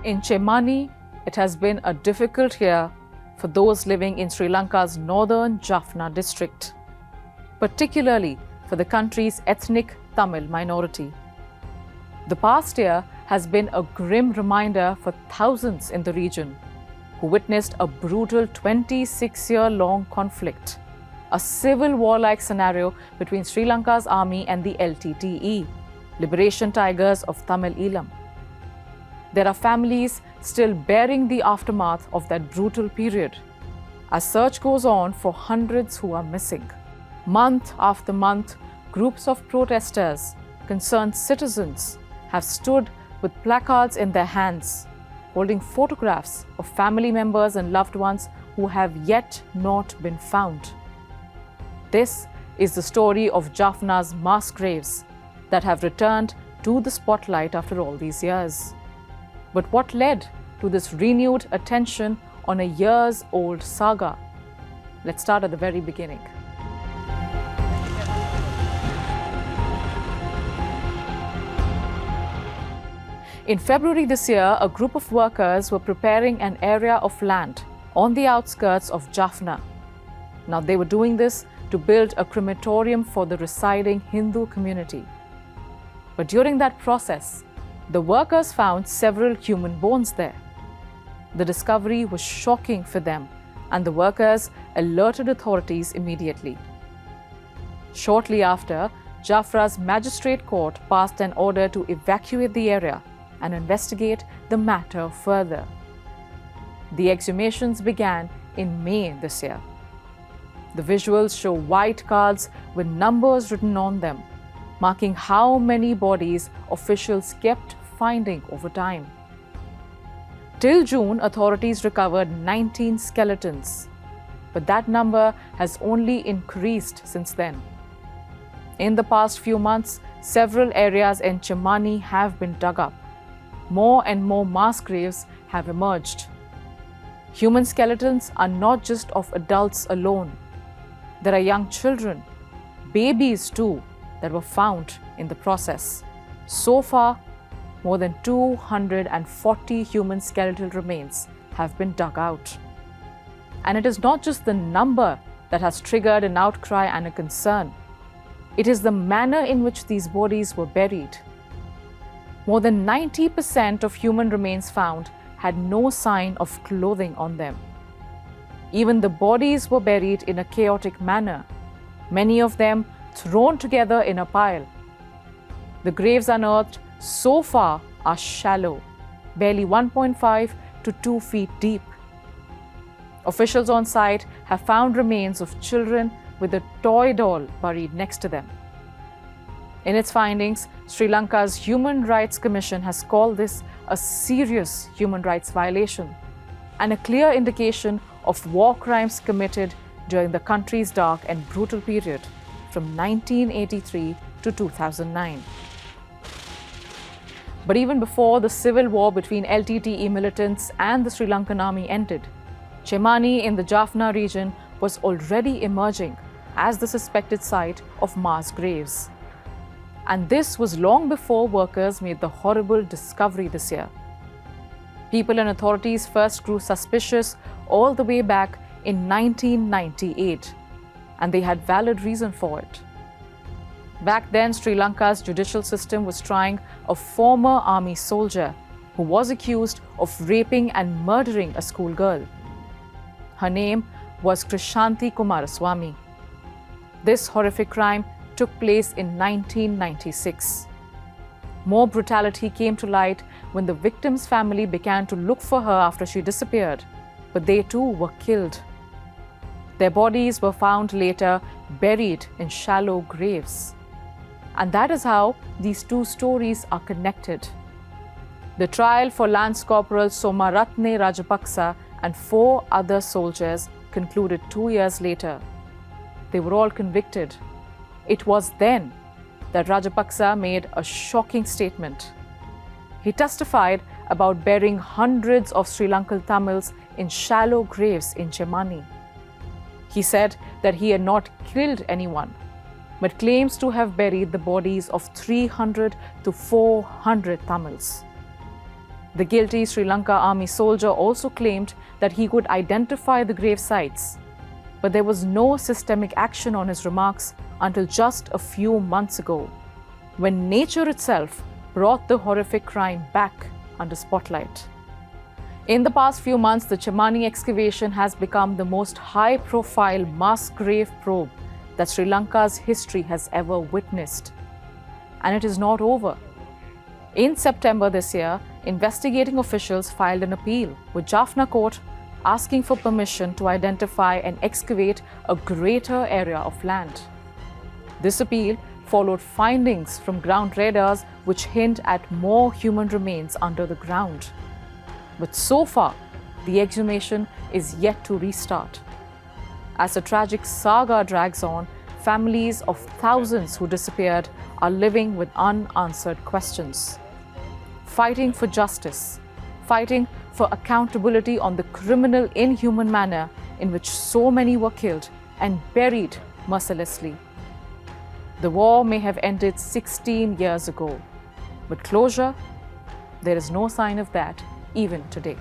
In Chemmani, it has been a difficult year for those living in Sri Lanka's northern Jaffna district, particularly for the country's ethnic Tamil minority. The past year has been a grim reminder for thousands in the region who witnessed a brutal 26-year-long conflict, a civil war-like scenario between Sri Lanka's army and the LTTE, Liberation Tigers of Tamil Eelam. There are families still bearing the aftermath of that brutal period, as search goes on for hundreds who are missing. Month after month, groups of protesters, concerned citizens, have stood with placards in their hands, holding photographs of family members and loved ones who have yet not been found. This is the story of Jaffna's mass graves that have returned to the spotlight after all these years. But what led to this renewed attention on a years-old saga? Let's start at the very beginning. In February this year, a group of workers were preparing an area of land on the outskirts of Jaffna. Now, they were doing this to build a crematorium for the residing Hindu community. But during that process, the workers found several human bones there. The discovery was shocking for them, and the workers alerted authorities immediately. Shortly after, Jaffna's magistrate court passed an order to evacuate the area and investigate the matter further. The exhumations began in May this year. The visuals show white cards with numbers written on them, marking how many bodies officials kept finding over time. Till June, authorities recovered 19 skeletons, but that number has only increased since then. In the past few months, several areas in Chemmani have been dug up. More and more mass graves have emerged. Human skeletons are not just of adults alone. There are young children, babies too, that were found in the process. So far, more than 240 human skeletal remains have been dug out. And it is not just the number that has triggered an outcry and a concern. It is the manner in which these bodies were buried. More than 90% of human remains found had no sign of clothing on them. Even the bodies were buried in a chaotic manner, many of them thrown together in a pile. The graves unearthed so far are shallow, barely 1.5 to 2 feet deep. Officials on site have found remains of children with a toy doll buried next to them. In its findings, Sri Lanka's Human Rights Commission has called this a serious human rights violation and a clear indication of war crimes committed during the country's dark and brutal period from 1983 to 2009. But even before the civil war between LTTE militants and the Sri Lankan Army ended, Chemmani in the Jaffna region was already emerging as the suspected site of mass graves. And this was long before workers made the horrible discovery this year. People and authorities first grew suspicious all the way back in 1998, and they had valid reason for it. Back then, Sri Lanka's judicial system was trying a former army soldier who was accused of raping and murdering a schoolgirl. Her name was Krishanti Kumaraswamy. This horrific crime took place in 1996. More brutality came to light when the victim's family began to look for her after she disappeared, but they too were killed. Their bodies were found later buried in shallow graves. And that is how these two stories are connected. The trial for Lance Corporal Somaratne Rajapaksa and 4 other soldiers concluded 2 years later. They were all convicted. It was then that Rajapaksa made a shocking statement. He testified about burying hundreds of Sri Lankan Tamils in shallow graves in Chemmani. He said that he had not killed anyone, but claims to have buried the bodies of 300 to 400 Tamils. The guilty Sri Lanka Army soldier also claimed that he could identify the grave sites, but there was no systemic action on his remarks until just a few months ago, when nature itself brought the horrific crime back under spotlight. In the past few months, the Chemmani excavation has become the most high-profile mass grave probe that Sri Lanka's history has ever witnessed. And it is not over. In September this year, investigating officials filed an appeal with Jaffna Court asking for permission to identify and excavate a greater area of land. This appeal followed findings from ground radars which hint at more human remains under the ground. But so far, the exhumation is yet to restart. As the tragic saga drags on, families of thousands who disappeared are living with unanswered questions, fighting for justice, fighting for accountability on the criminal, inhuman manner in which so many were killed and buried mercilessly. The war may have ended 16 years ago, but closure, there is no sign of that even today.